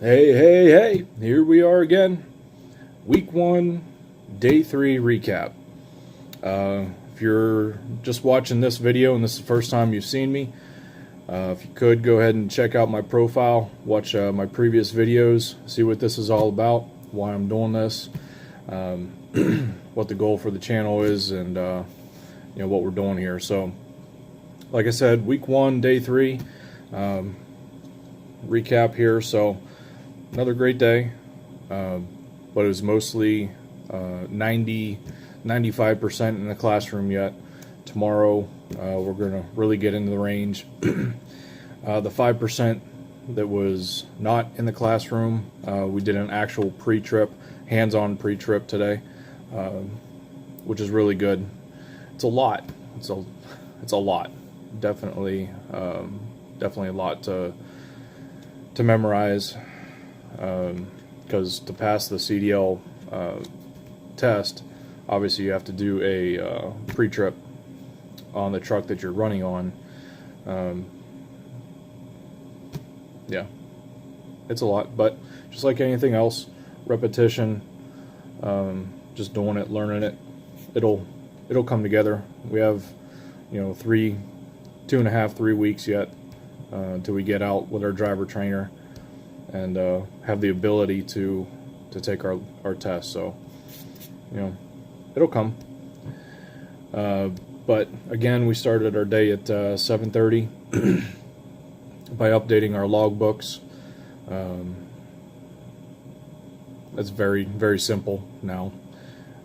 Hey, here we are again. Week 1, Day 3 recap. If you're just watching this video and this is the first time you've seen me, if you could, go ahead and check out my profile, watch my previous videos, see what this is all about, why I'm doing this, what the goal for the channel is, and what we're doing here. So, like I said, Week 1, Day 3, recap here. So, another great day, but it was mostly 95% in the classroom yet. Tomorrow, we're going to really get into the range. The 5% that was not in the classroom, we did an actual pre-trip, hands-on pre-trip today, which is really good. It's a lot. It's a lot. Definitely a lot to memorize. Because to pass the CDL test, obviously you have to do a pre-trip on the truck that you're running on. Yeah, it's a lot, but just like anything else, repetition, just doing it, learning it, it'll come together. We have 2.5, 3 weeks yet till we get out with our driver trainer and have the ability to take our test. So it'll come. But again, we started our day at 7:30 by updating our logbooks. It's very, very simple now.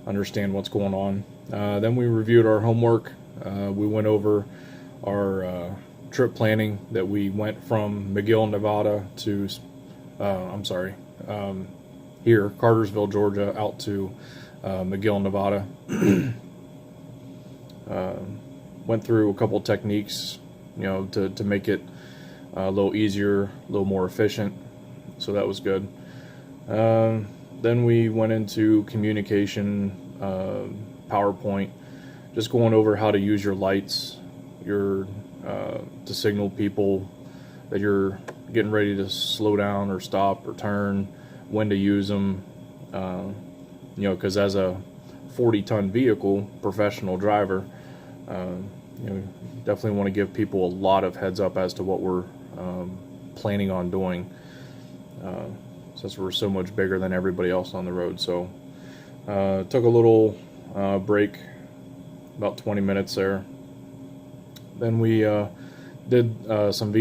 Understand what's going on. Then we reviewed our homework. We went over our trip planning that we went from McGill, Nevada to here, Cartersville, Georgia, out to McGill, Nevada. Went through a couple techniques, to make it a little easier, a little more efficient. So that was good. Then we went into communication, PowerPoint, just going over how to use your lights, to signal people that you're getting ready to slow down or stop or turn, when to use them, because as a 40-ton vehicle professional driver, definitely want to give people a lot of heads up as to what we're planning on doing, since we're so much bigger than everybody else on the road. So took a little break, about 20 minutes there. Then we did some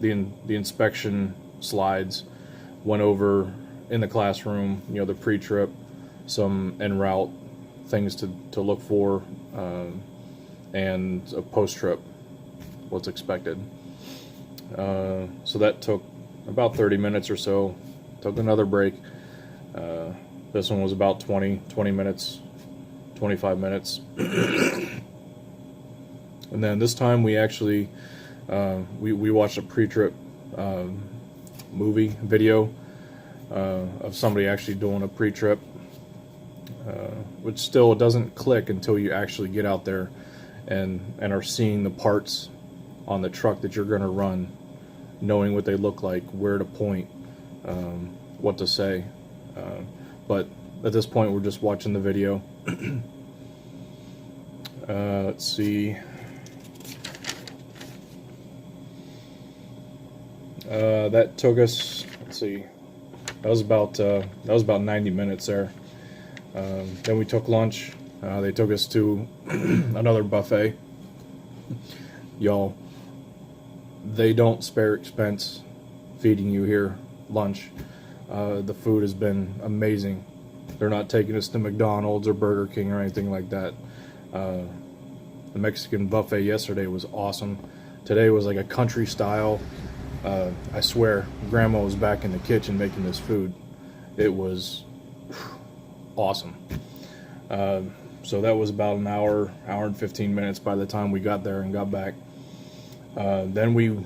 the inspection slides, went over in the classroom, the pre-trip, some en route things to look for, and a post-trip, what's expected. So that took about 30 minutes or so. Took another break. This one was about 20 minutes, 25 minutes. And then this time we actually we watched a pre-trip video of somebody actually doing a pre-trip, which still doesn't click until you actually get out there and are seeing the parts on the truck that you're going to run, knowing what they look like, where to point, what to say. But at this point we're just watching the video. Let's see. That took us, let's see, that was about 90 minutes there. Then we took lunch. They took us to another buffet. Y'all, they don't spare expense feeding you here lunch. The food has been amazing. They're not taking us to McDonald's or Burger King or anything like that. The Mexican buffet yesterday was awesome. Today was like a country style. I swear, Grandma was back in the kitchen making this food. It was awesome. So that was about an hour and 15 minutes by the time we got there and got back. Then we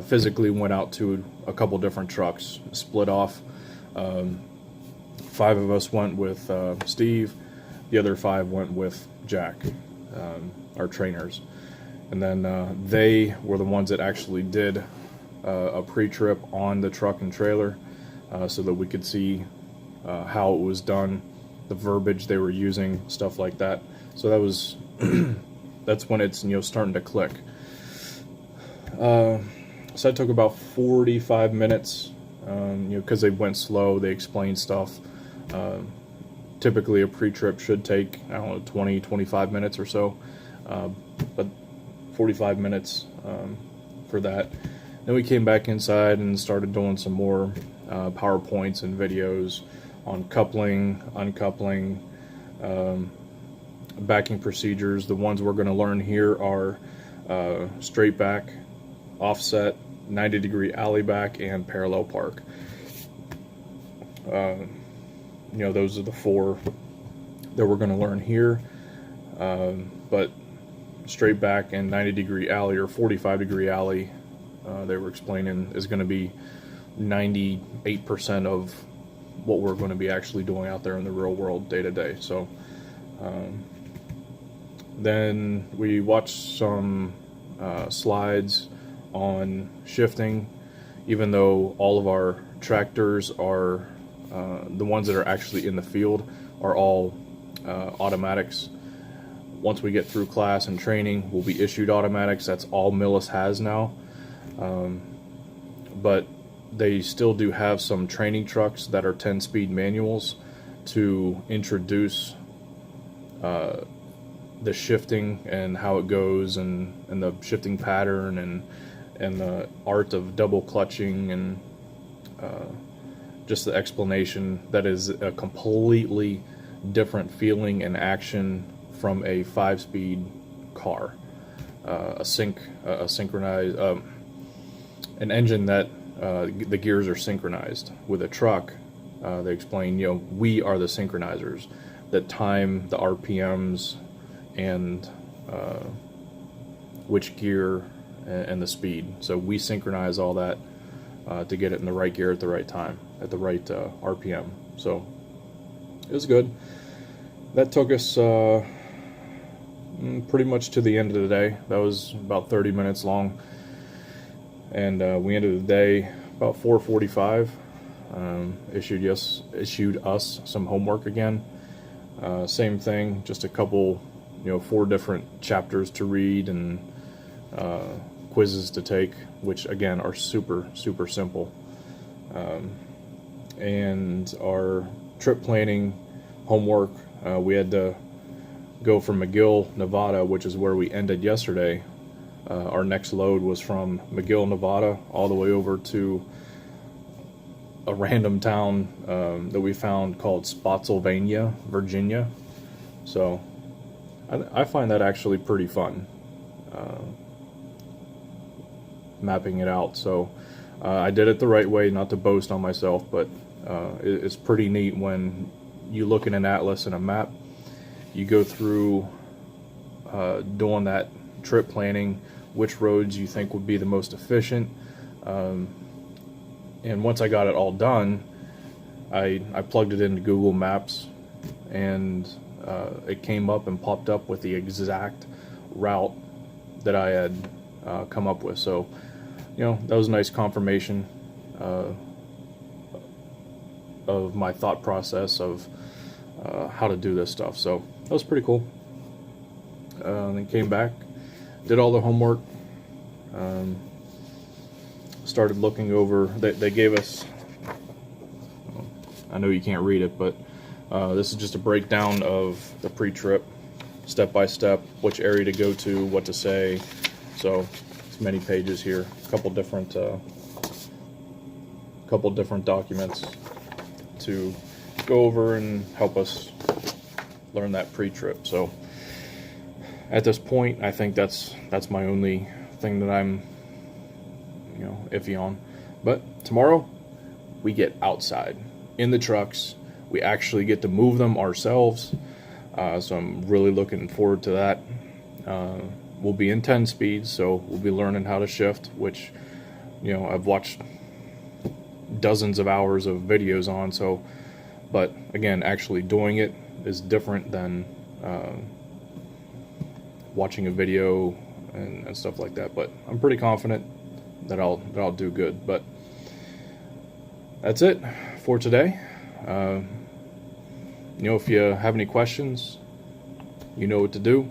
physically went out to a couple different trucks, split off. 5 of us went with Steve. The other 5 went with Jack, our trainers. And then they were the ones that actually did a pre-trip on the truck and trailer so that we could see how it was done, the verbiage they were using, stuff like that. So that was that's when it's starting to click. So that took about 45 minutes, because they went slow. They explained stuff. Typically a pre-trip should take, I don't know, 20, 25 minutes or so, but 45 minutes for that. Then we came back inside and started doing some more PowerPoints and videos on coupling, uncoupling, backing procedures. The ones we're going to learn here are straight back, offset, 90-degree alley back, and parallel park. Those are the 4 that we're going to learn here. But straight back and 90-degree alley or 45-degree alley, they were explaining, is going to be 98% of what we're going to be actually doing out there in the real world day to day. So then we watched some slides on shifting. Even though all of our tractors are the ones that are actually in the field are all automatics. Once we get through class and training, we'll be issued automatics. That's all Millis has now. But they still do have some training trucks that are 10-speed manuals to introduce the shifting and how it goes, and the shifting pattern, and the art of double clutching, and just the explanation that is a completely different feeling and action from a 5-speed car, a synchronized, an engine that the gears are synchronized. With a truck, they explain, we are the synchronizers that time the RPMs and which gear and the speed. So we synchronize all that to get it in the right gear at the right time, at the right RPM. So it was good. That took us pretty much to the end of the day. That was about 30 minutes long, and we ended the day about 4:45. Issued us some homework again. Same thing, just a couple, 4 different chapters to read, and quizzes to take, which again are super simple. And our trip planning homework, we had to go from McGill, Nevada, which is where we ended yesterday. Our next load was from McGill, Nevada, all the way over to a random town that we found called Spotsylvania, Virginia. So I find that actually pretty fun, mapping it out. So I did it the right way, not to boast on myself, but it's pretty neat when you look at an atlas and a map. You go through doing that trip planning, which roads you think would be the most efficient. And once I got it all done, I plugged it into Google Maps, and it came up and popped up with the exact route that I had come up with. So, that was a nice confirmation of my thought process of how to do this stuff. So that was pretty cool. Then came back, did all the homework, started looking over. They gave us, I know you can't read it, but this is just a breakdown of the pre-trip, step by step, which area to go to, what to say. So it's many pages here, a couple different documents to go over and help us learn that pre-trip. So at this point, I think that's my only thing that I'm iffy on. But tomorrow we get outside in the trucks. We actually get to move them ourselves. So I'm really looking forward to that. We'll be in 10 speeds, so we'll be learning how to shift, which I've watched dozens of hours of videos on. So, but again, actually doing it is different than watching a video and stuff like that. But I'm pretty confident. that I'll do good. But that's it for today. If you have any questions, you know what to do.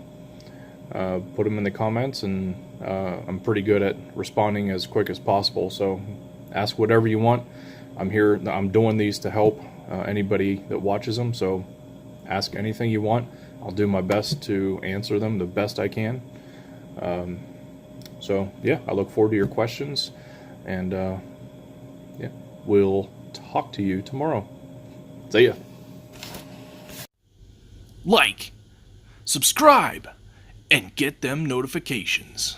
Put them in the comments, and I'm pretty good at responding as quick as possible. So ask whatever you want. I'm here. I'm doing these to help anybody that watches them. So ask anything you want. I'll do my best to answer them the best I can. So yeah, I look forward to your questions, and yeah, we'll talk to you tomorrow. See ya. Like, subscribe, and get them notifications.